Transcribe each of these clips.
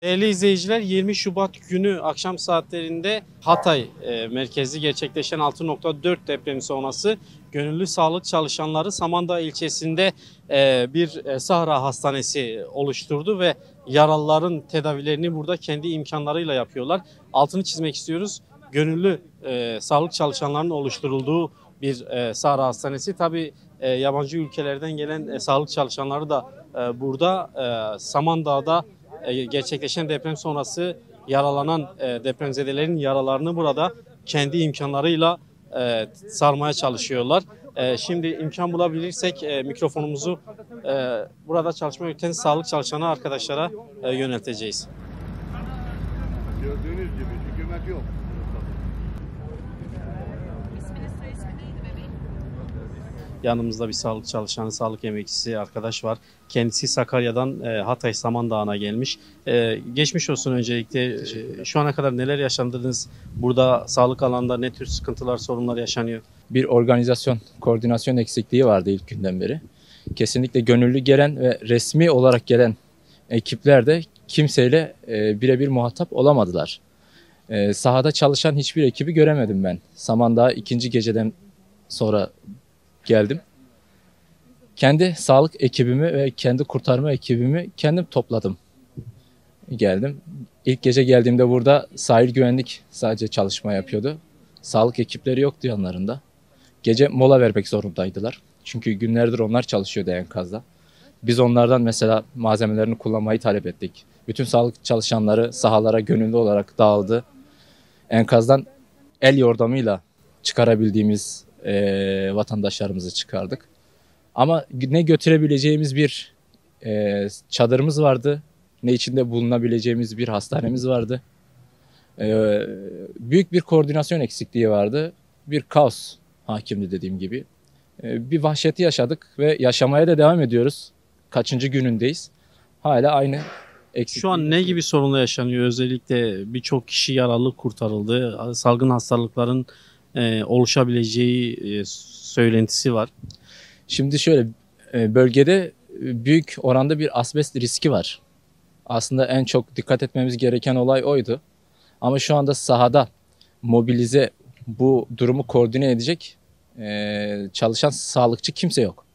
Değerli izleyiciler, 20 Şubat günü akşam saatlerinde Hatay merkezli gerçekleşen 6.4 depremi sonrası gönüllü sağlık çalışanları Samandağ ilçesinde bir Sahra Hastanesi oluşturdu ve yaralıların tedavilerini burada kendi imkanlarıyla yapıyorlar. Altını çizmek istiyoruz. Gönüllü sağlık çalışanlarının oluşturulduğu bir Sahra Hastanesi. Tabii yabancı ülkelerden gelen sağlık çalışanları da burada Samandağ'da gerçekleşen deprem sonrası yaralanan depremzedelerin yaralarını burada kendi imkanlarıyla sarmaya çalışıyorlar. Şimdi imkan bulabilirsek mikrofonumuzu burada çalışma yürüten sağlık çalışanı arkadaşlara yönelteceğiz. Gördüğünüz gibi hükümet yok. İsminiz, soy ismi neydi bebeğim? Yanımızda bir sağlık çalışanı, sağlık emekçisi arkadaş var. Kendisi Sakarya'dan Hatay Samandağ'ına gelmiş. Geçmiş olsun öncelikle. Şu ana kadar neler yaşandınız? Burada sağlık alanında ne tür sıkıntılar, sorunlar yaşanıyor? Bir organizasyon, koordinasyon eksikliği vardı ilk günden beri. Kesinlikle gönüllü gelen ve resmi olarak gelen ekipler de kimseyle birebir muhatap olamadılar. Sahada çalışan hiçbir ekibi göremedim ben. Samandağ ikinci geceden sonra geldim. Kendi sağlık ekibimi ve kendi kurtarma ekibimi kendim topladım. Geldim. İlk gece geldiğimde burada sahil güvenlik sadece çalışma yapıyordu. Sağlık ekipleri yoktu yanlarında. Gece mola vermek zorundaydılar. Çünkü günlerdir onlar çalışıyordu enkazda. Biz onlardan mesela malzemelerini kullanmayı talep ettik. Bütün sağlık çalışanları sahalara gönüllü olarak dağıldı. Enkazdan el yordamıyla çıkarabildiğimiz vatandaşlarımızı çıkardık. Ama ne götürebileceğimiz bir çadırımız vardı, ne içinde bulunabileceğimiz bir hastanemiz vardı. Büyük bir koordinasyon eksikliği vardı. Bir kaos hakimdi dediğim gibi. Bir vahşeti yaşadık ve yaşamaya da devam ediyoruz. Kaçıncı günündeyiz. Hala aynı eksikliği. Şu an ne gibi sorunlar yaşanıyor? Özellikle birçok kişi yaralı kurtarıldı. Salgın hastalıkların oluşabileceği söylentisi var. Şimdi şöyle, bölgede büyük oranda bir asbest riski var. Aslında en çok dikkat etmemiz gereken olay oydu. Ama şu anda sahada mobilize, bu durumu koordine edecek çalışan sağlıkçı kimse yok.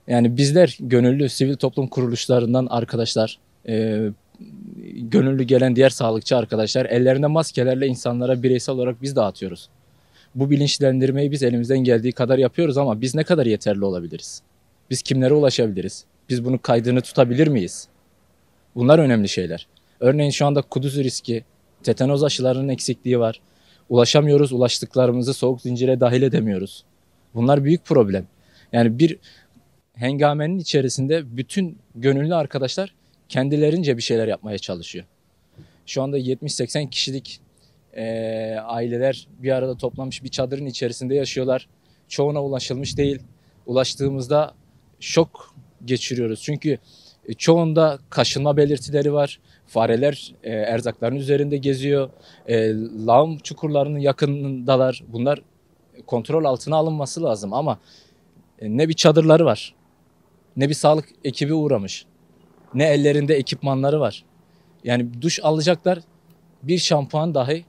Yani bizler gönüllü sivil toplum kuruluşlarından arkadaşlar, gönüllü gelen diğer sağlıkçı arkadaşlar ellerinde maskelerle insanlara bireysel olarak biz dağıtıyoruz. Bu bilinçlendirmeyi biz elimizden geldiği kadar yapıyoruz ama biz ne kadar yeterli olabiliriz? Biz kimlere ulaşabiliriz? Biz bunun kaydını tutabilir miyiz? Bunlar önemli şeyler. Örneğin şu anda kuduz riski, tetanoz aşılarının eksikliği var. Ulaşamıyoruz, ulaştıklarımızı soğuk zincire dahil edemiyoruz. Bunlar büyük problem. Yani bir hengamenin içerisinde bütün gönüllü arkadaşlar kendilerince bir şeyler yapmaya çalışıyor. Şu anda 70-80 kişilik aileler bir arada toplanmış bir çadırın içerisinde yaşıyorlar. Çoğuna ulaşılmış değil. Ulaştığımızda şok geçiriyoruz. Çünkü çoğunda kaşınma belirtileri var. Fareler erzakların üzerinde geziyor. Lağım çukurlarının yakınındalar. Bunlar kontrol altına alınması lazım ama ne bir çadırları var, ne bir sağlık ekibi uğramış, ne ellerinde ekipmanları var. Yani duş alacaklar, bir şampuan dahi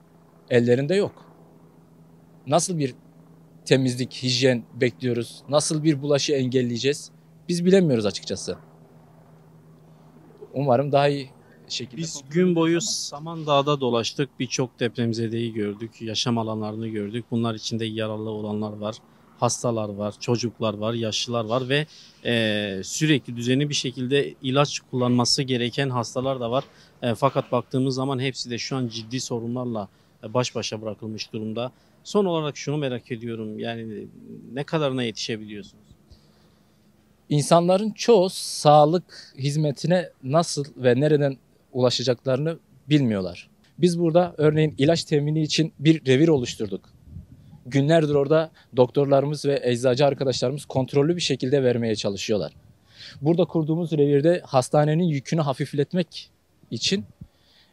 ellerinde yok. Nasıl bir temizlik, hijyen bekliyoruz? Nasıl bir bulaşı engelleyeceğiz? Biz bilemiyoruz açıkçası. Umarım daha iyi şekilde. Biz gün boyu Samandağ'da dolaştık. Birçok depremzedeyi gördük. Yaşam alanlarını gördük. Bunlar içinde yaralı olanlar var. Hastalar var, çocuklar var, yaşlılar var ve sürekli düzenli bir şekilde ilaç kullanması gereken hastalar da var. Fakat baktığımız zaman hepsi de şu an ciddi sorunlarla baş başa bırakılmış durumda. Son olarak şunu merak ediyorum. Yani ne kadarına yetişebiliyorsunuz? İnsanların çoğu sağlık hizmetine nasıl ve nereden ulaşacaklarını bilmiyorlar. Biz burada örneğin ilaç temini için bir revir oluşturduk. Günlerdir orada doktorlarımız ve eczacı arkadaşlarımız kontrollü bir şekilde vermeye çalışıyorlar. Burada kurduğumuz revirde hastanenin yükünü hafifletmek için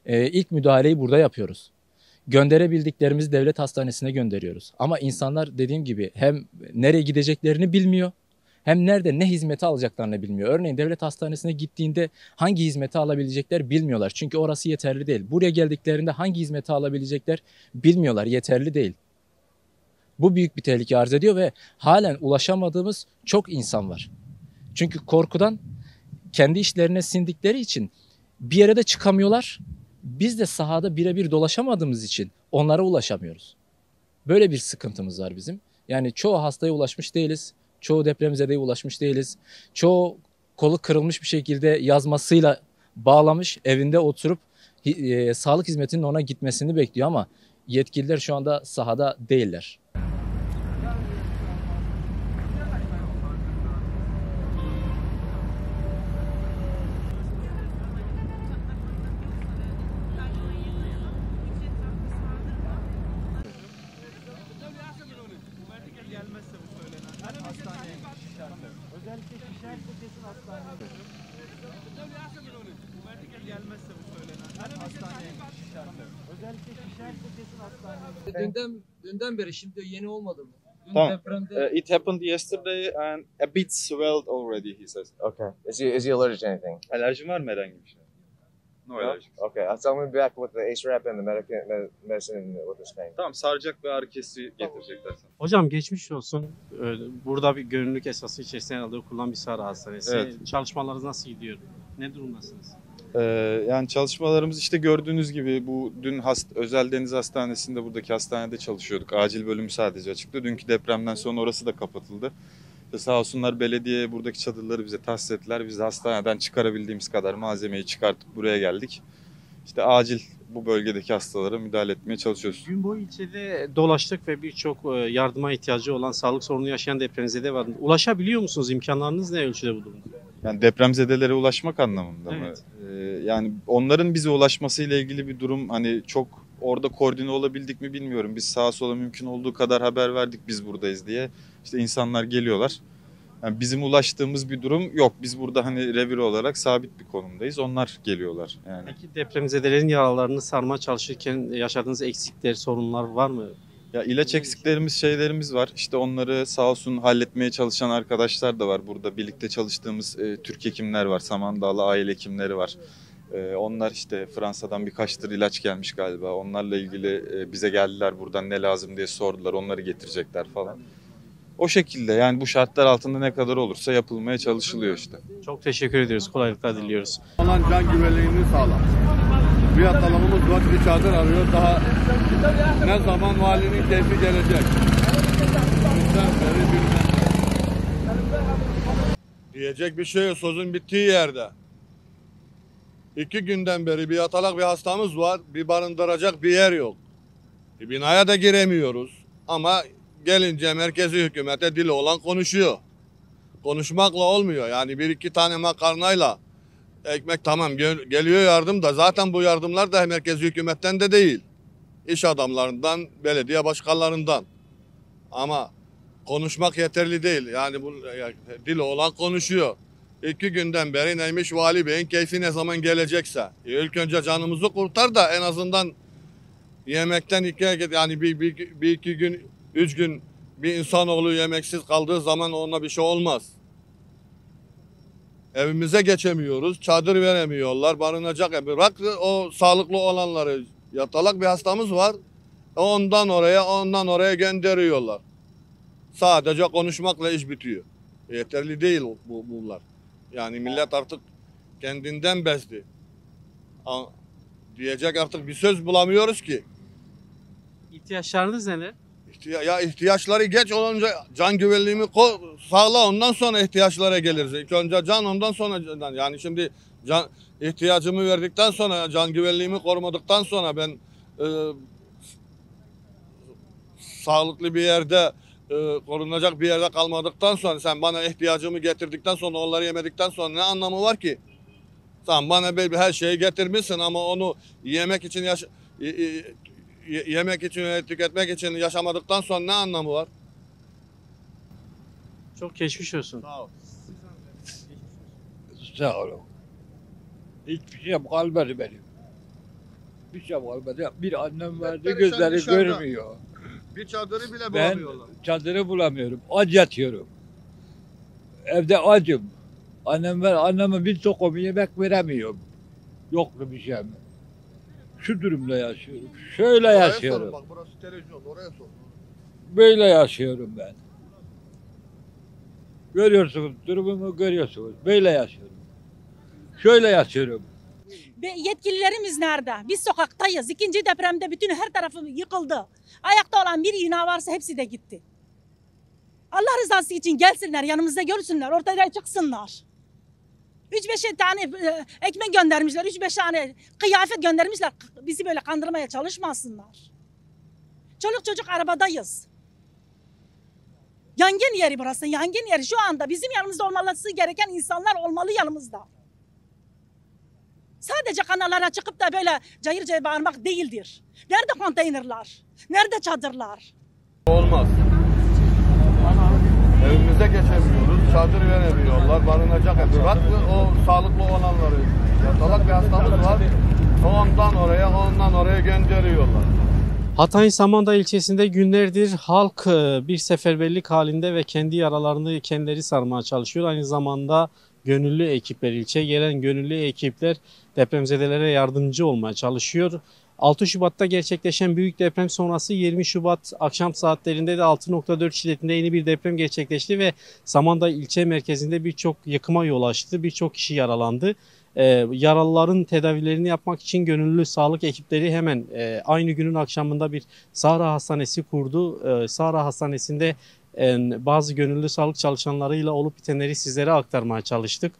ilk müdahaleyi burada yapıyoruz. Gönderebildiklerimizi devlet hastanesine gönderiyoruz. Ama insanlar dediğim gibi hem nereye gideceklerini bilmiyor Hem nerede ne hizmeti alacaklarını bilmiyor. Örneğin devlet hastanesine gittiğinde hangi hizmeti alabilecekler bilmiyorlar. Çünkü orası yeterli değil. Buraya geldiklerinde hangi hizmeti alabilecekler bilmiyorlar. Yeterli değil. Bu büyük bir tehlike arz ediyor ve halen ulaşamadığımız çok insan var. Çünkü korkudan kendi işlerine sindikleri için bir yere de çıkamıyorlar. Biz de sahada birebir dolaşamadığımız için onlara ulaşamıyoruz. Böyle bir sıkıntımız var bizim. Yani çoğu hastaya ulaşmış değiliz. Çoğu depremzedeye ulaşmış değiliz. Çoğu kolu kırılmış bir şekilde yazmasıyla bağlamış, evinde oturup sağlık hizmetinin ona gitmesini bekliyor ama yetkililer şu anda sahada değiller. Dünden beri, şimdi yeni olmadı mı? Dün Tamam. depremde It happened yesterday and a bit swelled already, he says. Okay. Is he allergic to anything? Alerjin var mı herhangi bir şey? No allergic. Okay. So I'm gonna be back with the ACE-RAP and the medicine and with this thing. Tamam, saracak ve ağrı kesici getirecekler sana. Hocam geçmiş olsun. Burada bir gönüllülük esası içerisinde herhalde kurulan bir sağlık hastanesi. Evet. Çalışmalarınız nasıl gidiyor? Ne durumdasınız? Yani çalışmalarımız işte gördüğünüz gibi bu dün Özel Deniz Hastanesi'nde buradaki hastanede çalışıyorduk. Acil bölümü sadece açıktı. Dünkü depremden sonra orası da kapatıldı. Ve sağ olsunlar belediye buradaki çadırları bize tahsis ettiler. Biz de hastaneden çıkarabildiğimiz kadar malzemeyi çıkartıp buraya geldik. İşte acil bu bölgedeki hastalara müdahale etmeye çalışıyoruz. Gün boyu ilçede dolaştık ve birçok yardıma ihtiyacı olan sağlık sorunu yaşayan depremzede var. Ulaşabiliyor musunuz? İmkanlarınız ne ölçüde bu durumda? Yani depremzedelere ulaşmak anlamında mı? Evet. Yani onların bize ulaşmasıyla ilgili bir durum hani çok orada koordine olabildik mi bilmiyorum. Biz sağa sola mümkün olduğu kadar haber verdik biz buradayız diye. İşte insanlar geliyorlar. Yani bizim ulaştığımız bir durum yok. Biz burada hani revir olarak sabit bir konumdayız. Onlar geliyorlar yani. Peki depremzedelerin yaralarını sarmaya çalışırken yaşadığınız eksikler, sorunlar var mı? Ya ilaç eksiklerimiz, şeylerimiz var. İşte onları sağ olsun halletmeye çalışan arkadaşlar da var. Burada birlikte çalıştığımız Türk hekimler var. Samandağlı aile hekimleri var. Onlar işte Fransa'dan birkaç tır ilaç gelmiş galiba. Onlarla ilgili bize geldiler, buradan ne lazım diye sordular. Onları getirecekler falan. O şekilde yani bu şartlar altında ne kadar olursa yapılmaya çalışılıyor işte. Çok teşekkür ediyoruz. Kolaylıklar diliyoruz. Olan can güvenliğini sağlar. Bir atalımımız var, bir çadır arıyor. Daha ne zaman valinin keyfi gelecek. Bizden beri bilmem. Diyecek bir şey yok, sözün bittiği yerde. 2 günden beri bir yatalak bir hastamız var, bir barındıracak bir yer yok. Bir binaya da giremiyoruz ama gelince merkezi hükümete dili olan konuşuyor. Konuşmakla olmuyor, yani bir iki tane makarnayla ekmek tamam geliyor yardım da zaten bu yardımlar da merkezi hükümetten de değil. İş adamlarından, belediye başkanlarından. Ama konuşmak yeterli değil. Yani bu dili olan konuşuyor. 2 günden beri neymiş vali beyin keyfi ne zaman gelecekse. İlk önce canımızı kurtar da en azından yemekten yani bir iki gün, 3 gün bir insanoğlu yemeksiz kaldığı zaman ona bir şey olmaz. Evimize geçemiyoruz, çadır veremiyorlar, barınacak. Bırak o sağlıklı olanları, yatalak bir hastamız var. Ondan oraya gönderiyorlar. Sadece konuşmakla iş bitiyor. Yeterli değil bunlar. Yani millet artık kendinden bezdi. Diyecek artık bir söz bulamıyoruz ki. İhtiyaçlarınız neler? İhtiyaçları geç olunca can güvenliğimi sağla, ondan sonra ihtiyaçlara geliriz. İlk önce can, ondan sonra can. Yani şimdi ihtiyacımı verdikten sonra, can güvenliğimi korumadıktan sonra ben sağlıklı bir yerde, korunacak bir yerde kalmadıktan sonra, sen bana ihtiyacımı getirdikten sonra, onları yemedikten sonra ne anlamı var ki? Sen bana her şeyi getirmişsin ama onu yemek için tüketmek için yaşamadıktan sonra ne anlamı var? Çok geçmiş olsun. Sağ ol. Sağ olun. Hiçbir şey kalmadı benim. Bir şey kalmadı. Bir annem vardı, Perişan gözleri dışarıda. görmüyor. Bir çadırı bile Ben bulamıyorlar. çadırı bulamıyorum. Aç yatıyorum. evde acım. Anneme bir sokum yemek veremiyorum. Yok bir şey mi? Şu durumda yaşıyorum. Şöyle yaşıyorum. Bak burası televizyon, oraya sor. Böyle yaşıyorum ben. Görüyorsunuz, durumumu görüyorsunuz. Böyle yaşıyorum. Şöyle yaşıyorum. Yetkililerimiz nerede? Biz sokaktayız. İkinci depremde bütün her tarafı yıkıldı. Ayakta olan bir bina varsa hepsi de gitti. Allah rızası için gelsinler, yanımızda görsünler, ortaya çıksınlar. 3-5 tane ekmek göndermişler, 3-5 tane kıyafet göndermişler. Bizi böyle kandırmaya çalışmasınlar. Çoluk çocuk arabadayız. Yangın yeri burası, yangın yeri. Şu anda bizim yanımızda olması gereken insanlar olmalı yanımızda. Sadece kanallara çıkıp da böyle cayır cayır bağırmak değildir. Nerede konteynerler? Nerede çadırlar? Olmaz. Evimize geçemiyoruz, çadır veremiyorlar, barınacak ev. Bırak o sağlıklı olanları. Yatalak bir hastamız var, ondan oraya gönderiyorlar. Hatay'ın Samandağ ilçesinde günlerdir halk bir seferberlik halinde ve kendi yaralarını kendileri sarmaya çalışıyor. Aynı zamanda gönüllü ekipler, ilçeye gelen gönüllü ekipler depremzedelere yardımcı olmaya çalışıyor. 6 Şubat'ta gerçekleşen büyük deprem sonrası 20 Şubat akşam saatlerinde de 6.4 şiddetinde yeni bir deprem gerçekleşti ve Samandağ ilçe merkezinde birçok yıkıma yol açtı. Birçok kişi yaralandı. Yaralıların tedavilerini yapmak için gönüllü sağlık ekipleri hemen aynı günün akşamında bir Sahra Hastanesi kurdu. Sahra Hastanesi'nde bazı gönüllü sağlık çalışanlarıyla olup bitenleri sizlere aktarmaya çalıştık.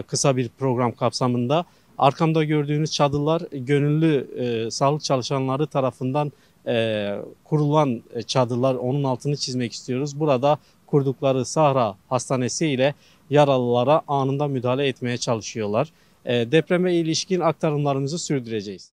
Kısa bir program kapsamında. Arkamda gördüğünüz çadırlar gönüllü sağlık çalışanları tarafından kurulan çadırlar, onun altını çizmek istiyoruz. Burada kurdukları Sahra Hastanesi ile yaralılara anında müdahale etmeye çalışıyorlar. Depreme ilişkin aktarımlarımızı sürdüreceğiz.